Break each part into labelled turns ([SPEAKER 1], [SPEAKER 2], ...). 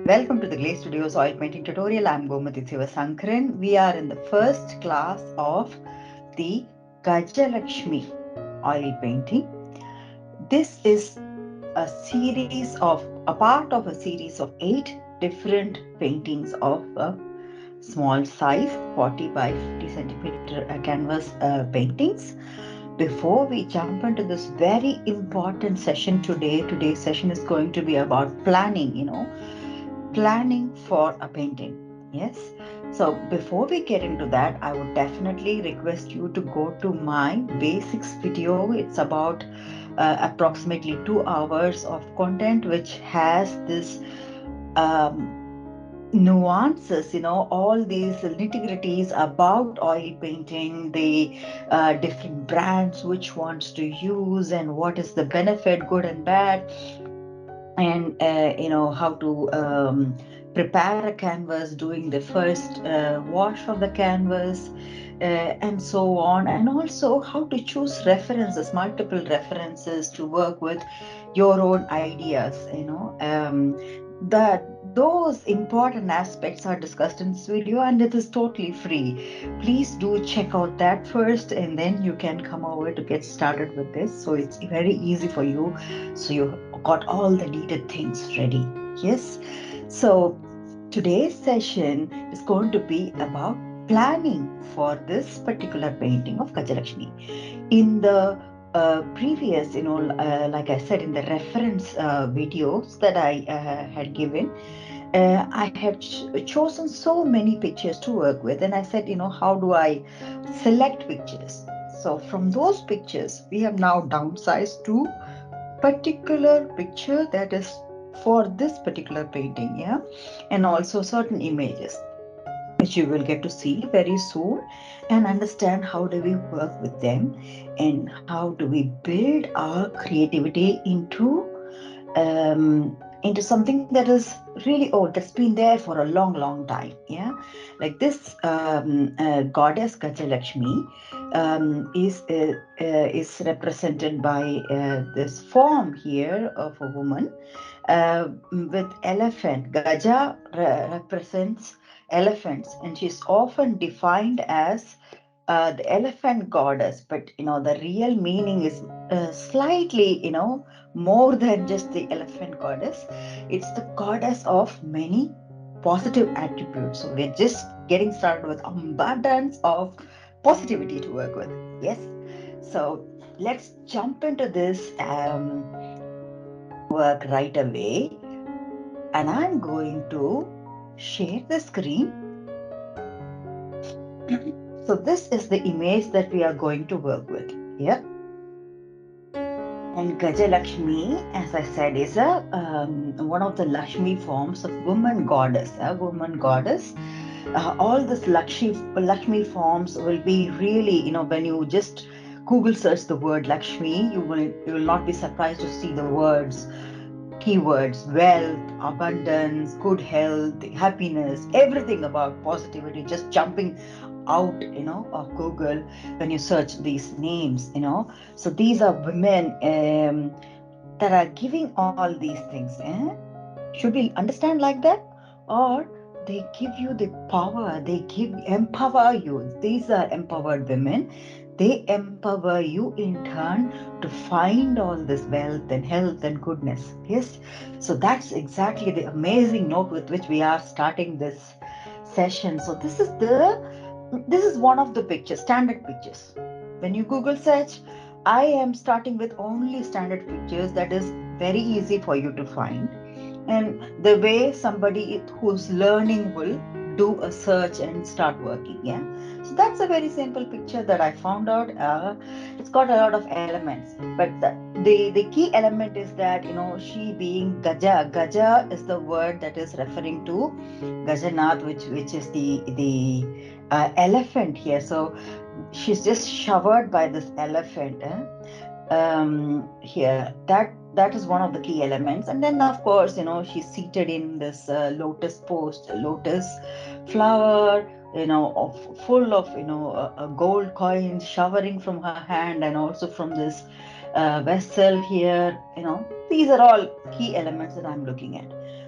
[SPEAKER 1] Welcome to the GLAC Studios oil painting tutorial. I'm Gomati Sivasankaran. We are in the first class of the Gaja Lakshmi oil painting. This is a part of a series of 8 different paintings of small size 40 by 50 centimeter canvas paintings. Before we jump into this very important session today's session is going to be about planning for a painting. Yes. So before we get into that, I would definitely request you to go to my basics video. It's about approximately 2 hours of content, which has this um, nuances, all these nitty-gritties about oil painting, the different brands, which ones to use, and what is the benefit, good and bad, and how to prepare a canvas, doing the first wash of the canvas, and so on, and also how to choose references, multiple references to work with your own ideas. That those important aspects are discussed in this video, and it is totally free. Please do check out that first, and then you can come over to get started with this, so it's very easy for you, so you got all the needed things ready. Yes. So today's session is going to be about planning for this particular painting of Gaja Lakshmi. In the previous, like I said, in the reference videos that I had given, I had chosen so many pictures to work with, and I said, how do I select pictures? So from those pictures, we have now downsized to particular picture that is for this particular painting, yeah, and also certain images which you will get to see very soon, and understand how do we work with them, and how do we build our creativity into something that is really old, that's been there for a long time. Yeah, like this goddess Gaja Lakshmi is represented by this form here of a woman with elephant. Gaja represents elephants, and she's often defined as the elephant goddess, but the real meaning is slightly more than just the elephant goddess. It's the goddess of many positive attributes. So we're just getting started with abundance of positivity to work with. Yes. So let's jump into this work right away, and I'm going to share the screen. So this is the image that we are going to work with here. And Gaja Lakshmi, as I said, is one of the Lakshmi forms of woman goddess. A woman goddess. All this Lakshmi forms will be really, when you just Google search the word Lakshmi, you will not be surprised to see the keywords: wealth, abundance, good health, happiness, everything about positivity just jumping out of Google when you search these names. So these are women that are giving all these things. Should we understand like that? Or they give you the power, empower you. These are empowered women. They empower you in turn to find all this wealth and health and goodness. Yes. So that's exactly the amazing note with which we are starting this session. So this is one of the pictures, standard pictures. When you Google search, I am starting with only standard pictures that is very easy for you to find, and the way somebody who's learning will do a search and start working. Yeah, so that's a very simple picture that I found out. It's got a lot of elements, but the key element is that she being Gaja is the word that is referring to Gajanath, which is the elephant here. So she's just showered by this elephant. Here, that is one of the key elements. And then of course she's seated in this lotus flower, full of gold coins showering from her hand, and also from this vessel here. These are all key elements that I'm looking at.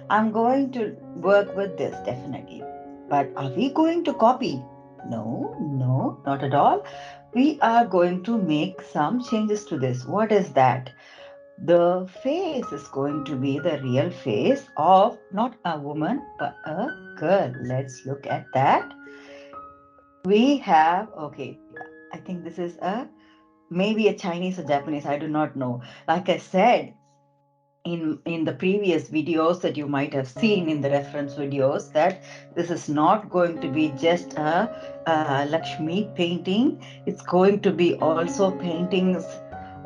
[SPEAKER 1] I'm going to work with this definitely. But are we going to copy? No, no, not at all. We are going to make some changes to this. What is that? The face is going to be the real face of not a woman but a girl. Let's look at that. We have, okay, I think this is a maybe a Chinese or Japanese, I do not know. Like I said, in the previous videos that you might have seen in the reference videos, that this is not going to be just a Lakshmi painting. It's going to be also paintings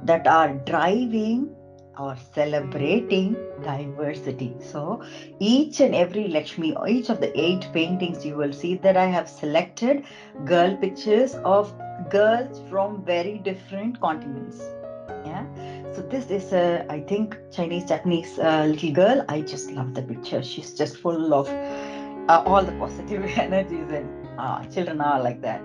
[SPEAKER 1] that are driving or celebrating diversity. So each and every Lakshmi, each of the 8 paintings, you will see that I have selected girl pictures of girls from very different continents. Yeah, so this is a, I think, Chinese Japanese little girl. I just love the picture. She's just full of all the positive energies, and children are like that.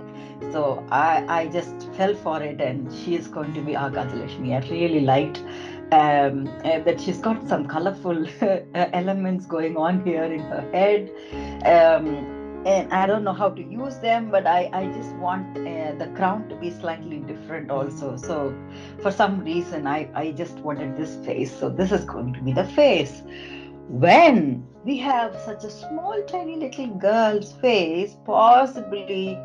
[SPEAKER 1] So I just fell for it, and she is going to be our Gaja Lakshmi. I really liked that she's got some colorful elements going on here in her head. And I don't know how to use them, but I just want the crown to be slightly different also. So for some reason, I just wanted this face. So this is going to be the face. When we have such a small, tiny little girl's face, possibly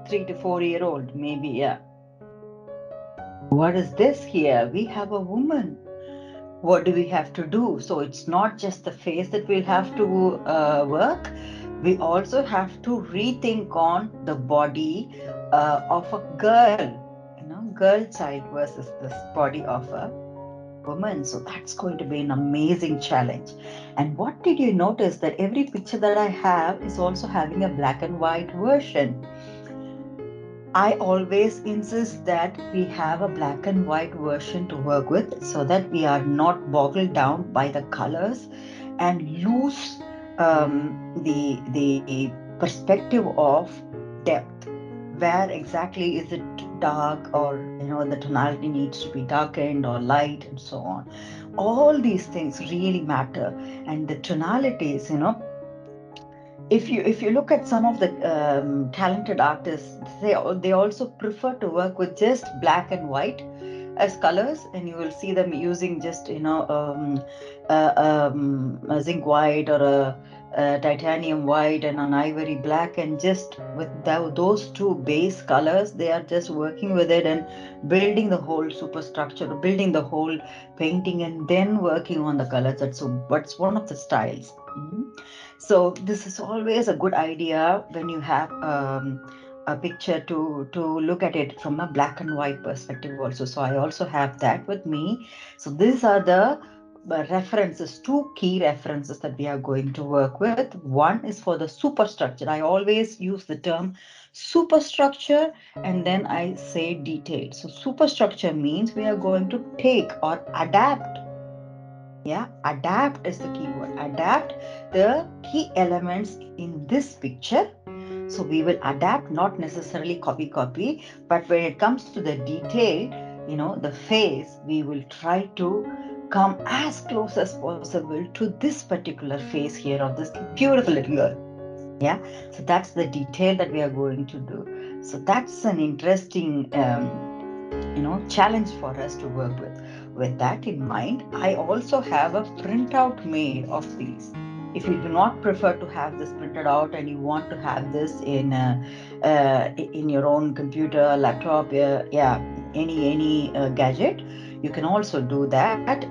[SPEAKER 1] 3 to 4 year old, maybe, yeah. What is this here? We have a woman. What do we have to do? So it's not just the face that we'll have to work. We also have to rethink on the body of a girl, girl child versus this body of a woman. So that's going to be an amazing challenge. And what did you notice that every picture that I have is also having a black and white version? I always insist that we have a black and white version to work with so that we are not boggled down by the colors and lose the perspective of depth. Where exactly is it dark, or the tonality needs to be darkened or light and so on. All these things really matter, and the tonalities, if you look at some of the talented artists, they also prefer to work with just black and white as colors, and you will see them using just a zinc white or a titanium white and an ivory black, and just with those two base colors, they are just working with it and building the whole superstructure, building the whole painting, and then working on the colors. That's what's one of the styles. So this is always a good idea when you have a picture to look at it from a black and white perspective also. So I also have that with me. So these are the references, 2 key references that we are going to work with. One is for the superstructure. I always use the term superstructure, and then I say detail. So superstructure means we are going to take or adapt. Yeah, adapt is the key word. Adapt the key elements in this picture. So we will adapt, not necessarily copy, but when it comes to the detail, the face, we will try to come as close as possible to this particular face here of this beautiful little girl. Yeah, so that's the detail that we are going to do. So that's an interesting challenge for us to work with. With that in mind, I also have a printout made of these. If you do not prefer to have this printed out and you want to have this in your own computer, laptop, yeah, any gadget, you can also do that.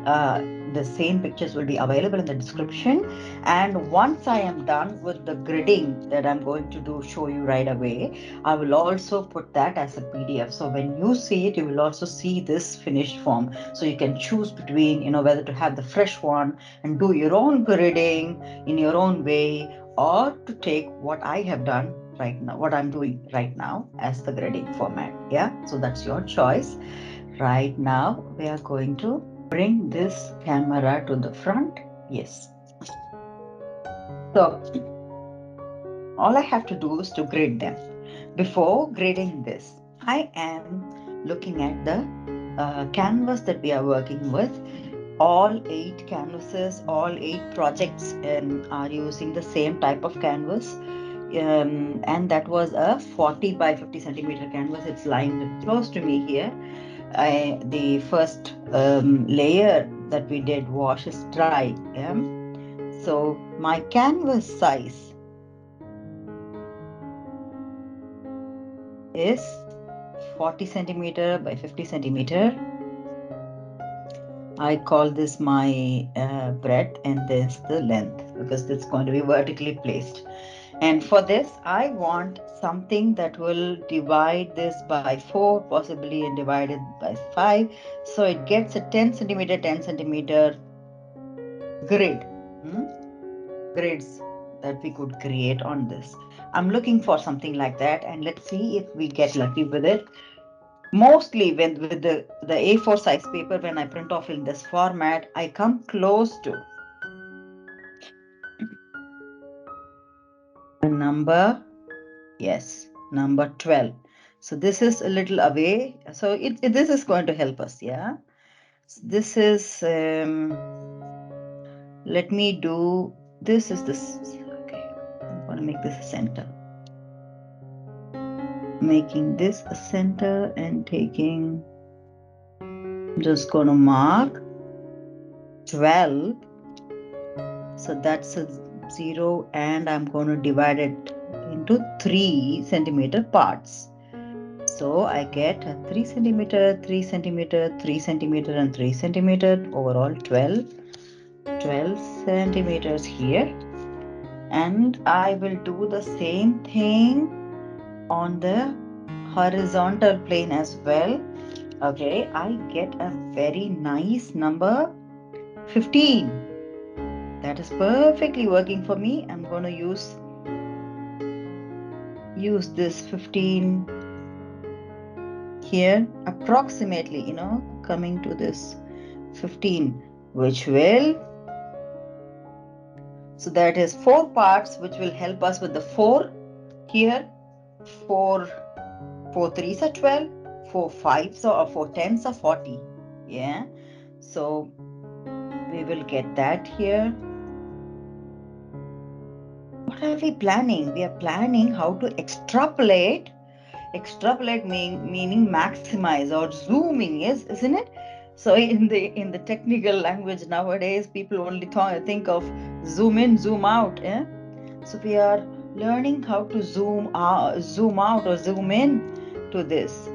[SPEAKER 1] The same pictures will be available in the description. And once I am done with the gridding that I'm going to show you right away, I will also put that as a PDF. So when you see it, you will also see this finished form. So you can choose between, whether to have the fresh one and do your own gridding in your own way, or to take what I have done right now, what I'm doing right now as the gridding format. Yeah, so that's your choice. Right now, we are going to bring this camera to the front. Yes. So all I have to do is to grid them. Before grading this, I am looking at the canvas that we are working with. all 8 canvases, all 8 projects are using the same type of canvas. And that was a 40 by 50 centimeter canvas. It's lying close to me here. The first layer that we did wash is dry. Yeah? So my canvas size is 40 centimeter by 50 centimeter. I call this my breadth and this the length because it's going to be vertically placed. And for this, I want something that will divide this by 4, possibly, and divide it by 5. So it gets a 10 centimeter grid. Grids that we could create on this. I'm looking for something like that, and let's see if we get lucky with it. Mostly with the A4 size paper, when I print off in this format, I come close to the number, yes, number 12. So this is a little away. So this is going to help us, yeah. So this is, let me do, this is this, okay. I'm going to make this a center. Making this a center and taking, I'm just going to mark 12. So that's a 0, and I'm going to divide it into 3 centimeter parts. So I get a 3 centimeter, 3 centimeter, 3 centimeter, and 3 centimeter, overall 12 centimeters here. And I will do the same thing on the horizontal plane as well. Okay, I get a very nice number 15. That is perfectly working for me. I'm going to use this 15 here, approximately, coming to this 15, which will, so that is 4 parts, which will help us with the 4 here. 4 3s are 12, 4 5s or 4 10s are 40. Yeah, so we will get that here. What are we planning? We are planning how to extrapolate meaning maximize or zooming, isn't it? So in the technical language nowadays, people only think of zoom in, zoom out. So we are learning how to zoom out or zoom in to this.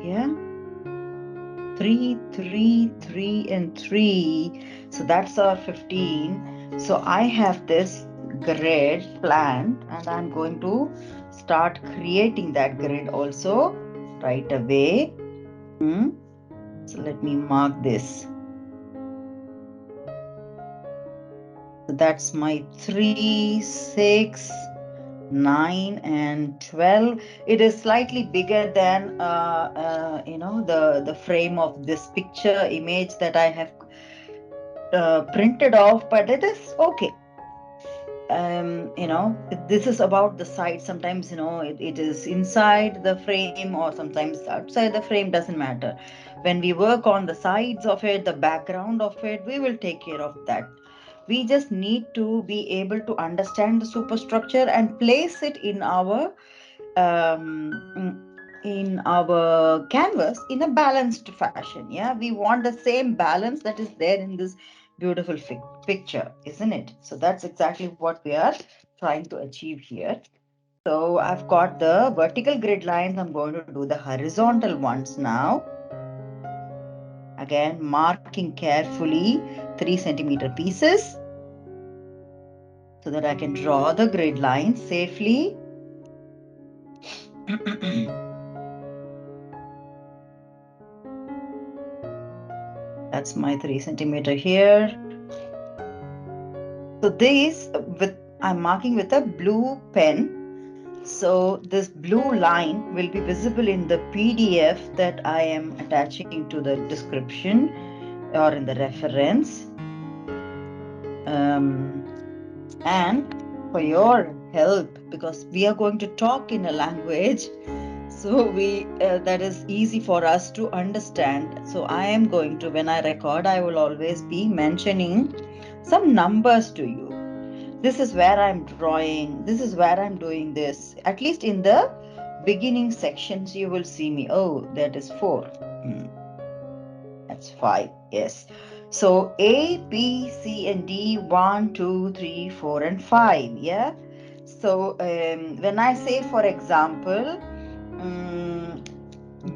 [SPEAKER 1] 3 3 3 and 3, so that's our 15. So I have this grid planned, and I'm going to start creating that grid also right away. So let me mark this. So that's my 3 6 9 and 12. It is slightly bigger than the frame of this picture image that I have printed off, but it is okay. This is about the side. Sometimes it is inside the frame or sometimes outside the frame, doesn't matter. When we work on the sides of it, the background of it, we will take care of that. We just need to be able to understand the superstructure and place it in our canvas in a balanced fashion. We want the same balance that is there in this beautiful picture, isn't it? So that's exactly what we are trying to achieve here. So I've got the vertical grid lines. I'm going to do the horizontal ones now. Again, marking carefully 3 centimeter pieces so that I can draw the grid lines safely. That's my 3 centimeter here. So I'm marking with a blue pen. So this blue line will be visible in the PDF that I am attaching to the description or in the reference. And for your help, because we are going to talk in a language So that is easy for us to understand. So I am going to, when I record, I will always be mentioning some numbers to you. This is where I'm drawing. This is where I'm doing this. At least in the beginning sections, you will see me. Oh, that is 4. That's 5. Yes. So A, B, C, and D, 1, 2, 3, 4, and 5. Yeah. So when I say, for example,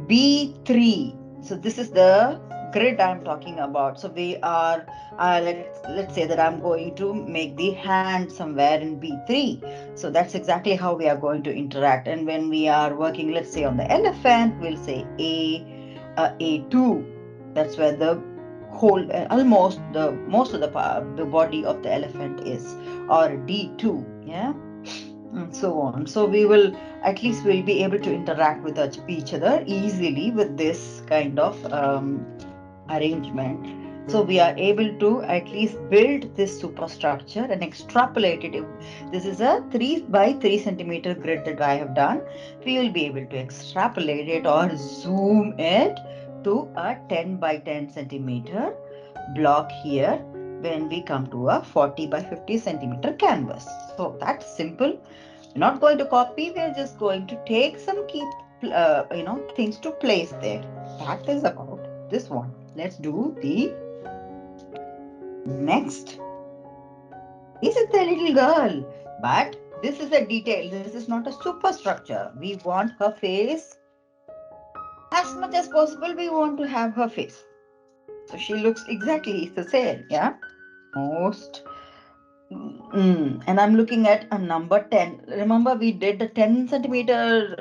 [SPEAKER 1] B3. So this is the grid I'm talking about. So we are, let's say that I'm going to make the hand somewhere in B3. So that's exactly how we are going to interact. And when we are working, let's say on the elephant, we'll say A2. That's where the whole, almost the most of the body of the elephant is, or D2. Yeah. And so on. So we will, at least we'll be able to interact with each other easily with this kind of arrangement. So we are able to at least build this superstructure and extrapolate it. If this is a 3 by 3 centimeter grid that I have done, we will be able to extrapolate it or zoom it to a 10 by 10 centimeter block here when we come to a 40 by 50 centimeter canvas. So that's simple. We're not going to copy, we're just going to take some key things to place there. That is about this one. Let's do the next. This is the little girl, but this is a detail. This is not a superstructure. We want her face as much as possible. We want to have her face, so she looks exactly the same. Yeah, most. And I'm looking at a number 10. Remember, we did the 10 centimeter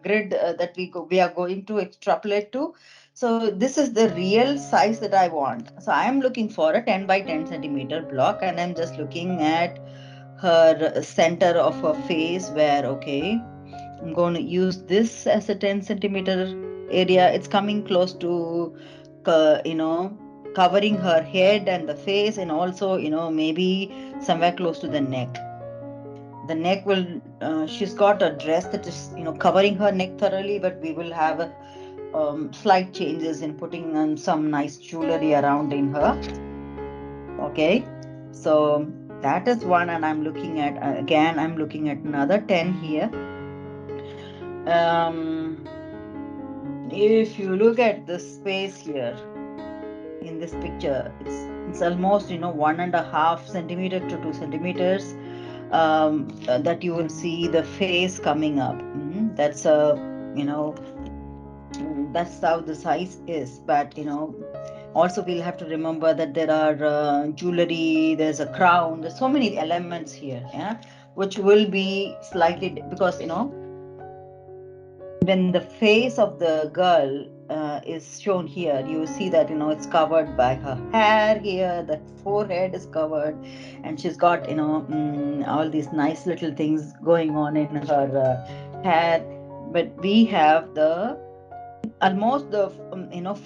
[SPEAKER 1] grid that we are going to extrapolate to. So this is the real size that I want. So I am looking for a 10 by 10 centimeter block, and I'm just looking at her center of her face where, okay, I'm going to use this as a 10 centimeter area. It's coming close to, covering her head and the face, and also, maybe somewhere close to the neck. The neck will, she's got a dress that is, covering her neck thoroughly, but we will have slight changes in putting on some nice jewelry around in her. Okay. So that is one, and I'm looking at, again, I'm looking at another 10 here. If you look at this space here in this picture, it's almost 1.5 centimeter to 2 centimeters that you will see the face coming up. That's that's how the size is. But also we'll have to remember that there are jewelry, there's a crown, there's so many elements here, yeah, which will be slightly, because when the face of the girl is shown here, you see that it's covered by her hair here, the forehead is covered, and she's got all these nice little things going on in her hair. But we have the almost the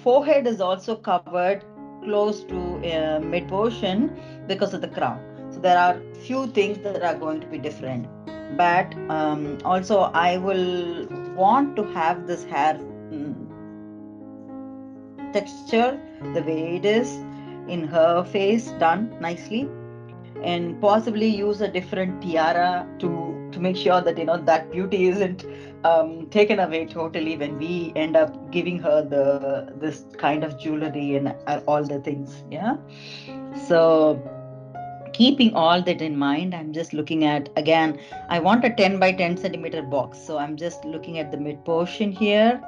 [SPEAKER 1] forehead is also covered close to mid portion because of the crown. So there are few things that are going to be different. But also I will want to have this hair texture the way it is in her face done nicely, and possibly use a different tiara to make sure that that beauty isn't taken away totally when we end up giving her this kind of jewelry and all the things. Yeah. So keeping all that in mind, I'm just looking at, again, I want a 10 by 10 centimeter box. So I'm just looking at the mid portion here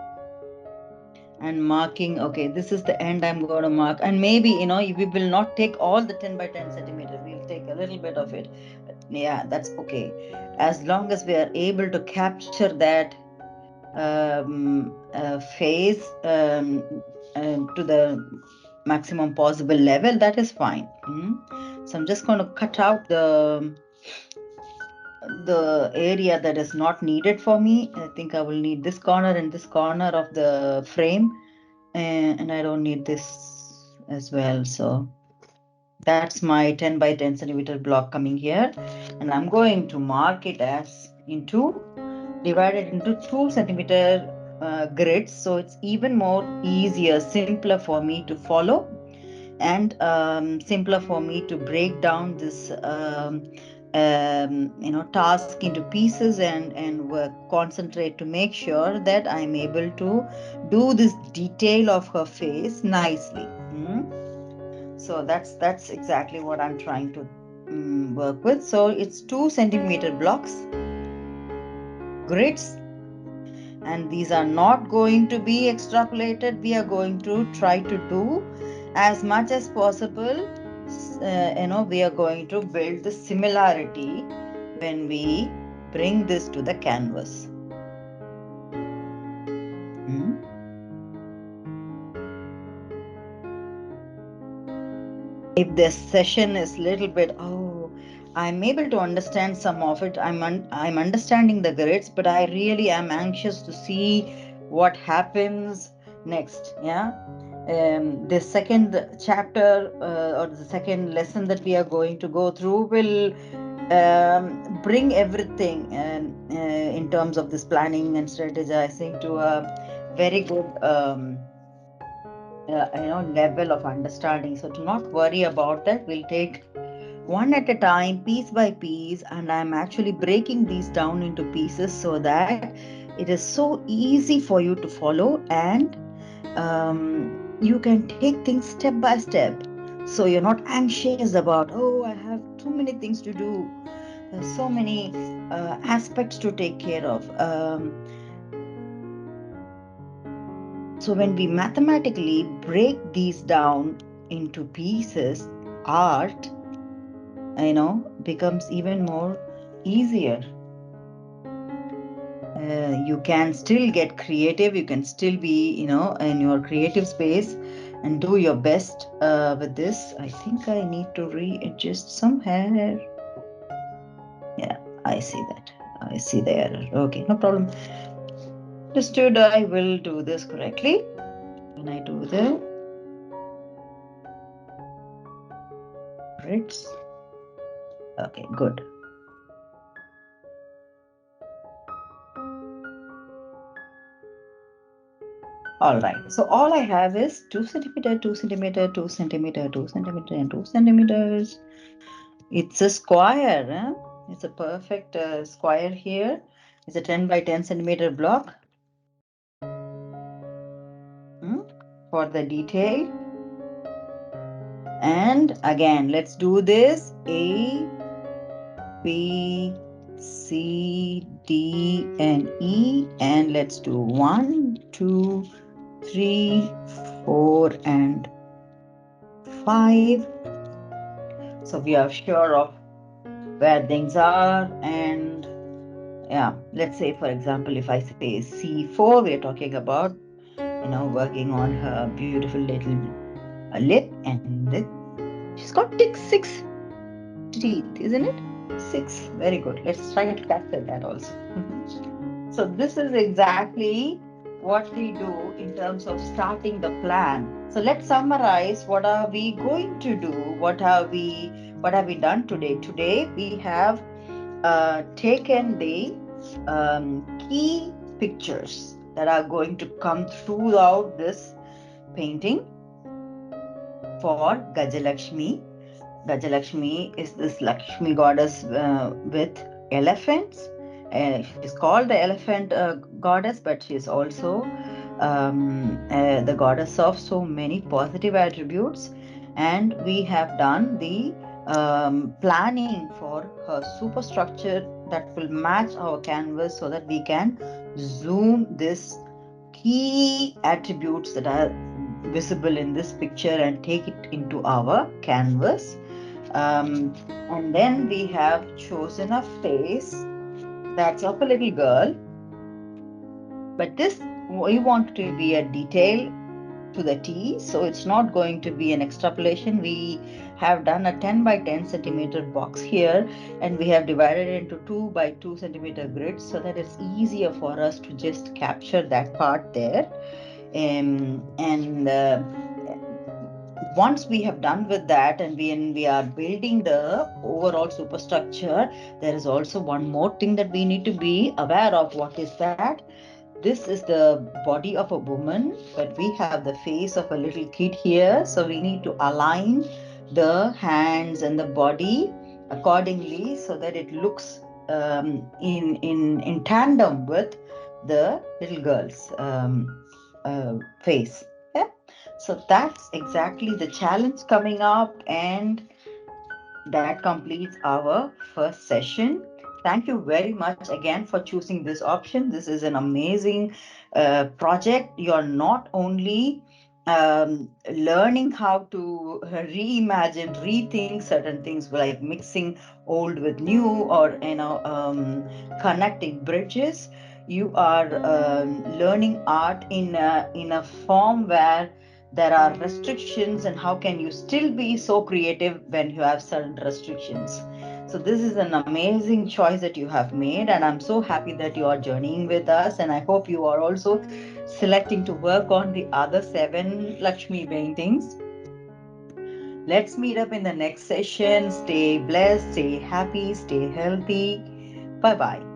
[SPEAKER 1] and marking, okay, this is the end I'm going to mark. And maybe we will not take all the 10 by 10 centimeter, we'll take a little bit of it. Yeah, that's okay, as long as we are able to capture that phase to the maximum possible level, that is fine. So I'm just going to cut out the area that is not needed for me. I think I will need this corner and this corner of the frame, and I don't need this as well. So that's my 10 by 10 centimeter block coming here, and I'm going to mark it as into divided into 2 centimeter grids, so it's even more easier, simpler for me to follow, and simpler for me to break down this task into pieces and work, concentrate to make sure that I'm able to do this detail of her face nicely. So that's exactly what I'm trying to work with. So it's 2 centimeter blocks, grids, and these are not going to be extrapolated. We are going to try to do as much as possible. We are going to build the similarity when we bring this to the canvas. If this session is little bit, I'm able to understand some of it, I'm understanding the grids, but I really am anxious to see what happens next. The second chapter or the second lesson that we are going to go through will bring everything in terms of this planning and strategizing to a very good level of understanding. So to not worry about that, we'll take one at a time, piece by piece, and I'm actually breaking these down into pieces so that it is so easy for you to follow, and you can take things step by step, so you're not anxious about, I have too many things to do, there's so many aspects to take care of. So when we mathematically break these down into pieces, art, becomes even more easier. You can still get creative. You can still be, in your creative space and do your best with this. I think I need to readjust some hair. Yeah, I see that. I see the error. Okay, no problem. Understood. I will do this correctly. When I do the grids. Okay, good. All right. So all I have is 2 centimeter, 2 centimeter, 2 centimeter, 2 centimeter, and 2 centimeters. It's a square. It's a perfect square here. It's a 10 by 10 centimeter block for the detail. And again, let's do this. A, B, C, D, and E. And let's do 1, 2, 3, 4, and 5. So we are sure of where things are. And let's say, for example, if I say C4, we're talking about, working on her beautiful little lip, and she's got 6 teeth, isn't it? 6. Very good. Let's try to capture that also. So this is exactly what we do in terms of starting the plan. So let's summarize. What are we going to do? What have we done today? Today we have taken the key pictures that are going to come throughout this painting for Gaja Lakshmi. Gaja Lakshmi is this Lakshmi goddess with elephants. She's called the elephant goddess, but she's also the goddess of so many positive attributes. And we have done the planning for her superstructure that will match our canvas so that we can zoom this key attributes that are visible in this picture and take it into our canvas. And then we have chosen a face that's of a little girl, but this we want to be a detail to the T, so it's not going to be an extrapolation. We have done a 10 by 10 centimeter box here, and we have divided it into 2 by 2 centimeter grids so that it's easier for us to just capture that part there. And Once we have done with that, and we are building the overall superstructure, there is also one more thing that we need to be aware of. What is that? This is the body of a woman, but we have the face of a little kid here. So we need to align the hands and the body accordingly so that it looks in tandem with the little girl's face. Yeah. So that's exactly the challenge coming up, and that completes our first session. Thank you very much again for choosing this option. This is an amazing project. You're not only learning how to reimagine, rethink certain things like mixing old with new, or connecting bridges. You are learning art in a form where there are restrictions, and how can you still be so creative when you have certain restrictions. So this is an amazing choice that you have made, and I'm so happy that you are journeying with us, and I hope you are also selecting to work on the other 7 Lakshmi paintings. Let's meet up in the next session. Stay blessed, stay happy, stay healthy. Bye bye.